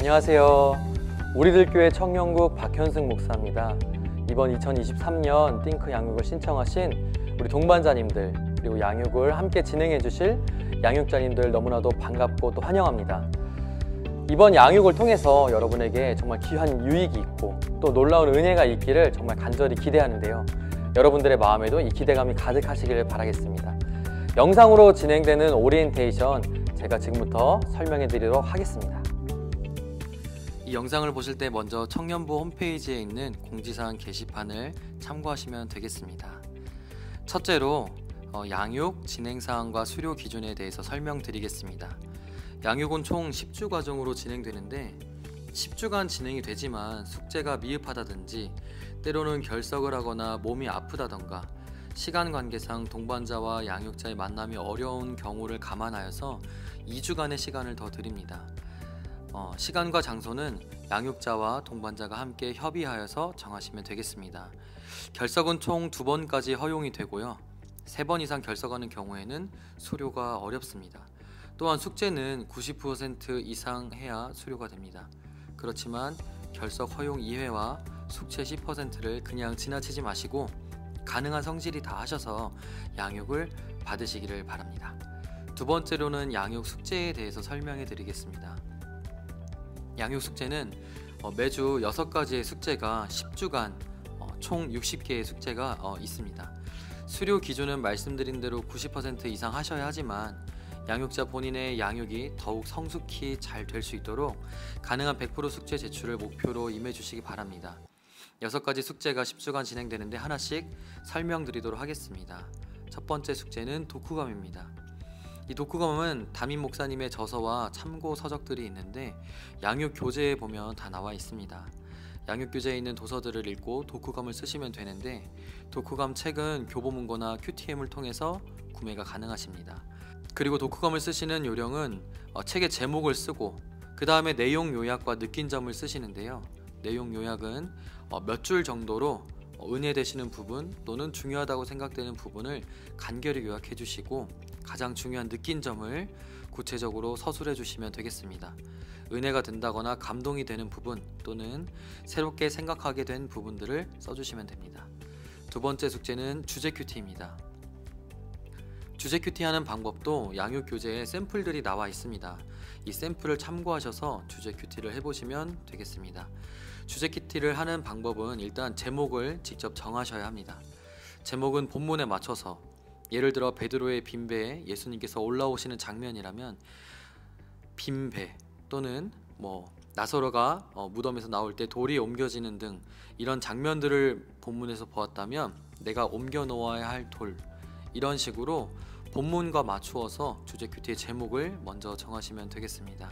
안녕하세요. 우리들 교회 청년국 박현승 목사입니다. 이번 2023년 띵크 양육을 신청하신 우리 동반자님들 그리고 양육을 함께 진행해 주실 양육자님들 너무나도 반갑고 또 환영합니다. 이번 양육을 통해서 여러분에게 정말 귀한 유익이 있고 또 놀라운 은혜가 있기를 정말 간절히 기대하는데요. 여러분들의 마음에도 이 기대감이 가득하시길 바라겠습니다. 영상으로 진행되는 오리엔테이션 제가 지금부터 설명해 드리도록 하겠습니다. 이 영상을 보실 때 먼저 청년부 홈페이지에 있는 공지사항 게시판을 참고하시면 되겠습니다. 첫째로 양육 진행사항과 수료 기준에 대해서 설명드리겠습니다. 양육은 총 10주 과정으로 진행되는데 10주간 진행이 되지만 숙제가 미흡하다든지 때로는 결석을 하거나 몸이 아프다던가 시간 관계상 동반자와 양육자의 만남이 어려운 경우를 감안하여서 2주간의 시간을 더 드립니다. 시간과 장소는 양육자와 동반자가 함께 협의하여서 정하시면 되겠습니다. 결석은 총 2번까지 허용이 되고요. 3번 이상 결석하는 경우에는 수료가 어렵습니다. 또한 숙제는 90% 이상 해야 수료가 됩니다. 그렇지만 결석 허용 2회와 숙제 10%를 그냥 지나치지 마시고 가능한 성질이 다 하셔서 양육을 받으시기를 바랍니다. 두 번째로는 양육 숙제에 대해서 설명해 드리겠습니다. 양육 숙제는 매주 6가지의 숙제가 10주간 총 60개의 숙제가 있습니다. 수료 기준은 말씀드린 대로 90% 이상 하셔야 하지만 양육자 본인의 양육이 더욱 성숙히 잘 될 수 있도록 가능한 100% 숙제 제출을 목표로 임해 주시기 바랍니다. 6가지 숙제가 10주간 진행되는데 하나씩 설명드리도록 하겠습니다. 첫 번째 숙제는 독후감입니다. 이 독후감은 담임 목사님의 저서와 참고 서적들이 있는데 양육 교재에 보면 다 나와 있습니다. 양육 교재에 있는 도서들을 읽고 독후감을 쓰시면 되는데 독후감 책은 교보문고나 QTM을 통해서 구매가 가능하십니다. 그리고 독후감을 쓰시는 요령은 책의 제목을 쓰고 그 다음에 내용 요약과 느낀 점을 쓰시는데요. 내용 요약은 몇 줄 정도로 은혜되시는 부분 또는 중요하다고 생각되는 부분을 간결히 요약해 주시고 가장 중요한 느낀 점을 구체적으로 서술해 주시면 되겠습니다. 은혜가 된다거나 감동이 되는 부분 또는 새롭게 생각하게 된 부분들을 써주시면 됩니다. 두 번째 숙제는 주제 큐티입니다. 주제 큐티하는 방법도 양육 교재에 샘플들이 나와 있습니다. 이 샘플을 참고하셔서 주제 큐티를 해보시면 되겠습니다. 주제 큐티를 하는 방법은 일단 제목을 직접 정하셔야 합니다. 제목은 본문에 맞춰서 예를 들어 베드로의 빈배에 예수님께서 올라오시는 장면이라면 빈배 또는 나사로가 무덤에서 나올 때 돌이 옮겨지는 등 이런 장면들을 본문에서 보았다면 내가 옮겨 놓아야 할 돌 이런 식으로 본문과 맞추어서 주제 큐티의 제목을 먼저 정하시면 되겠습니다.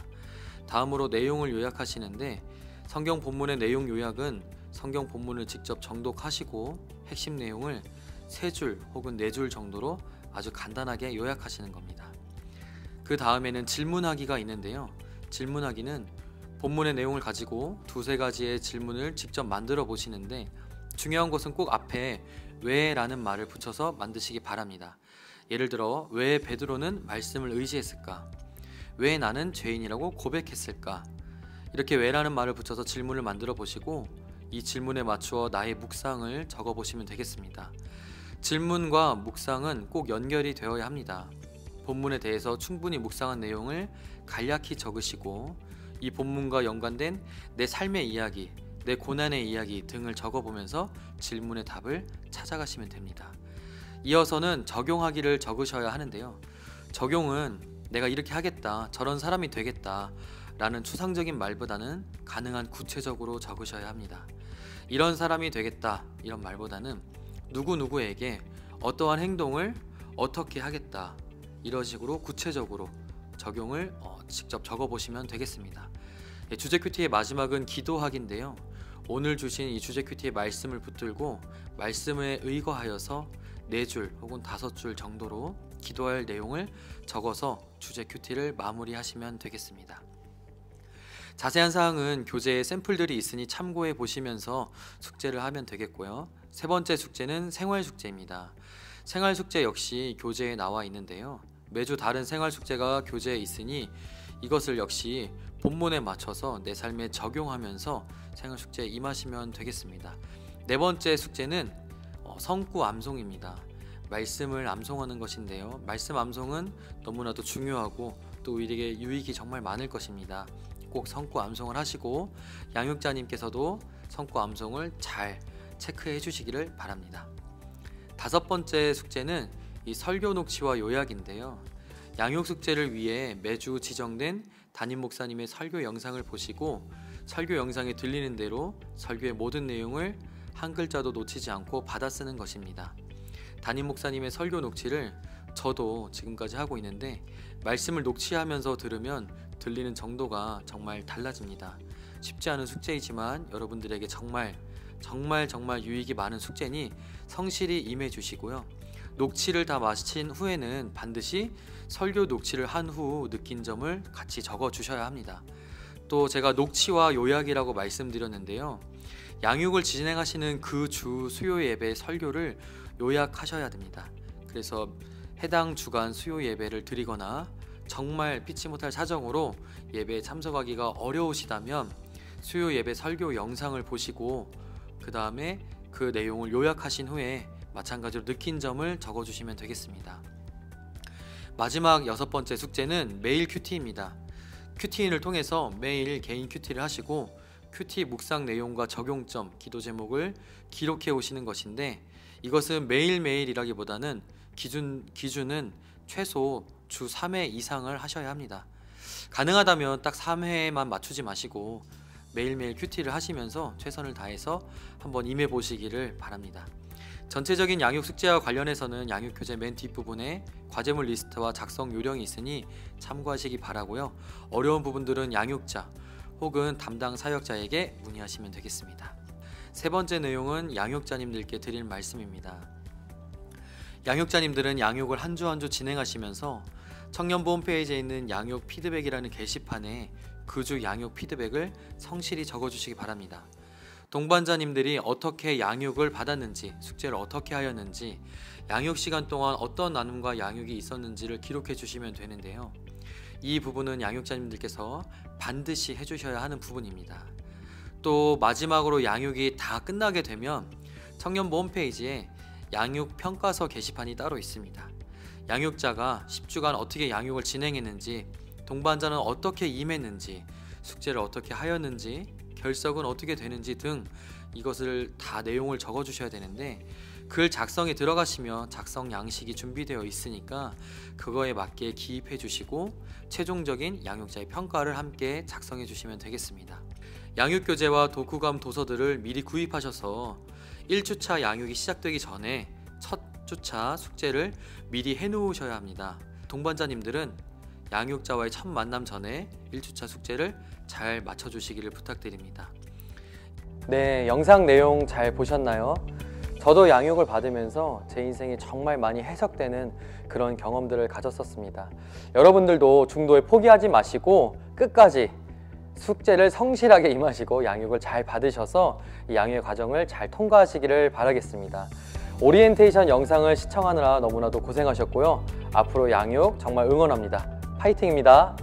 다음으로 내용을 요약하시는데 성경 본문의 내용 요약은 성경 본문을 직접 정독하시고 핵심 내용을 3줄 혹은 4줄 정도로 아주 간단하게 요약하시는 겁니다. 그 다음에는 질문하기가 있는데요. 질문하기는 본문의 내용을 가지고 2-3가지의 질문을 직접 만들어 보시는데 중요한 것은 꼭 앞에 왜 라는 말을 붙여서 만드시기 바랍니다. 예를 들어 왜 베드로는 말씀을 의지했을까? 왜 나는 죄인이라고 고백했을까? 이렇게 왜라는 말을 붙여서 질문을 만들어 보시고 이 질문에 맞추어 나의 묵상을 적어 보시면 되겠습니다. 질문과 묵상은 꼭 연결이 되어야 합니다. 본문에 대해서 충분히 묵상한 내용을 간략히 적으시고 이 본문과 연관된 내 삶의 이야기, 내 고난의 이야기 등을 적어보면서 질문의 답을 찾아가시면 됩니다. 이어서는 적용하기를 적으셔야 하는데요. 적용은 내가 이렇게 하겠다, 저런 사람이 되겠다 라는 추상적인 말보다는 가능한 구체적으로 적으셔야 합니다. 이런 사람이 되겠다 이런 말보다는 누구누구에게 어떠한 행동을 어떻게 하겠다 이런 식으로 구체적으로 적용을 직접 적어보시면 되겠습니다. 주제 큐티의 마지막은 기도하기인데요. 오늘 주신 이 주제 큐티의 말씀을 붙들고 말씀에 의거하여서 4줄 혹은 5줄 정도로 기도할 내용을 적어서 주제 큐티를 마무리하시면 되겠습니다. 자세한 사항은 교재에 샘플들이 있으니 참고해 보시면서 숙제를 하면 되겠고요. 3번째 숙제는 생활 숙제입니다. 생활 숙제 역시 교재에 나와 있는데요. 매주 다른 생활 숙제가 교재에 있으니 이것을 역시 본문에 맞춰서 내 삶에 적용하면서 생활숙제에 임하시면 되겠습니다. 네 번째 숙제는 성구 암송입니다. 말씀을 암송하는 것인데요. 말씀 암송은 너무나도 중요하고 또 우리에게 유익이 정말 많을 것입니다. 꼭 성구 암송을 하시고 양육자님께서도 성구 암송을 잘 체크해 주시기를 바랍니다. 다섯 번째 숙제는 이 설교 녹취와 요약인데요. 양육 숙제를 위해 매주 지정된 담임 목사님의 설교 영상을 보시고 설교 영상에 들리는 대로 설교의 모든 내용을 한 글자도 놓치지 않고 받아 쓰는 것입니다. 담임 목사님의 설교 녹취를 저도 지금까지 하고 있는데 말씀을 녹취하면서 들으면 들리는 정도가 정말 달라집니다. 쉽지 않은 숙제이지만 여러분들에게 정말 유익이 많은 숙제니 성실히 임해 주시고요. 녹취를 다 마친 후에는 반드시 설교 녹취를 한 후 느낀 점을 같이 적어 주셔야 합니다. 또 제가 녹취와 요약이라고 말씀드렸는데요. 양육을 진행하시는 그 주 수요 예배 설교를 요약하셔야 됩니다. 그래서 해당 주간 수요 예배를 드리거나 정말 피치 못할 사정으로 예배에 참석하기가 어려우시다면 수요 예배 설교 영상을 보시고 그 다음에 그 내용을 요약하신 후에 마찬가지로 느낀 점을 적어주시면 되겠습니다. 마지막 여섯 번째 숙제는 매일 큐티입니다. 큐티인을 통해서 매일 개인 큐티를 하시고 큐티 묵상 내용과 적용점, 기도 제목을 기록해 오시는 것인데 이것은 매일매일이라기보다는 기준은 최소 주 3회 이상을 하셔야 합니다. 가능하다면 딱 3회만 맞추지 마시고 매일매일 큐티를 하시면서 최선을 다해서 한번 임해 보시기를 바랍니다. 전체적인 양육 숙제와 관련해서는 양육교재 맨 뒷부분에 과제물 리스트와 작성 요령이 있으니 참고하시기 바라고요. 어려운 부분들은 양육자 혹은 담당 사역자에게 문의하시면 되겠습니다. 세 번째 내용은 양육자님들께 드릴 말씀입니다. 양육자님들은 양육을 한 주 한 주 진행하시면서 청년부 홈페이지에 있는 양육 피드백이라는 게시판에 그 주 양육 피드백을 성실히 적어주시기 바랍니다. 동반자님들이 어떻게 양육을 받았는지, 숙제를 어떻게 하였는지, 양육 시간 동안 어떤 나눔과 양육이 있었는지를 기록해 주시면 되는데요. 이 부분은 양육자님들께서 반드시 해주셔야 하는 부분입니다. 또 마지막으로 양육이 다 끝나게 되면 청년부 홈페이지에 양육 평가서 게시판이 따로 있습니다. 양육자가 10주간 어떻게 양육을 진행했는지, 동반자는 어떻게 임했는지, 숙제를 어떻게 하였는지, 결석은 어떻게 되는지 등 이것을 다 내용을 적어 주셔야 되는데 글 작성에 들어가시면 작성 양식이 준비되어 있으니까 그거에 맞게 기입해 주시고 최종적인 양육자의 평가를 함께 작성해 주시면 되겠습니다. 양육교재와 독후감 도서들을 미리 구입하셔서 1주차 양육이 시작되기 전에 첫 주차 숙제를 미리 해놓으셔야 합니다. 동반자님들은 양육자와의 첫 만남 전에 1주차 숙제를 잘 맞춰주시기를 부탁드립니다. 네, 영상 내용 잘 보셨나요? 저도 양육을 받으면서 제 인생이 정말 많이 해석되는 그런 경험들을 가졌었습니다. 여러분들도 중도에 포기하지 마시고 끝까지 숙제를 성실하게 임하시고 양육을 잘 받으셔서 이 양육의 과정을 잘 통과하시기를 바라겠습니다. 오리엔테이션 영상을 시청하느라 너무나도 고생하셨고요. 앞으로 양육 정말 응원합니다. 파이팅입니다.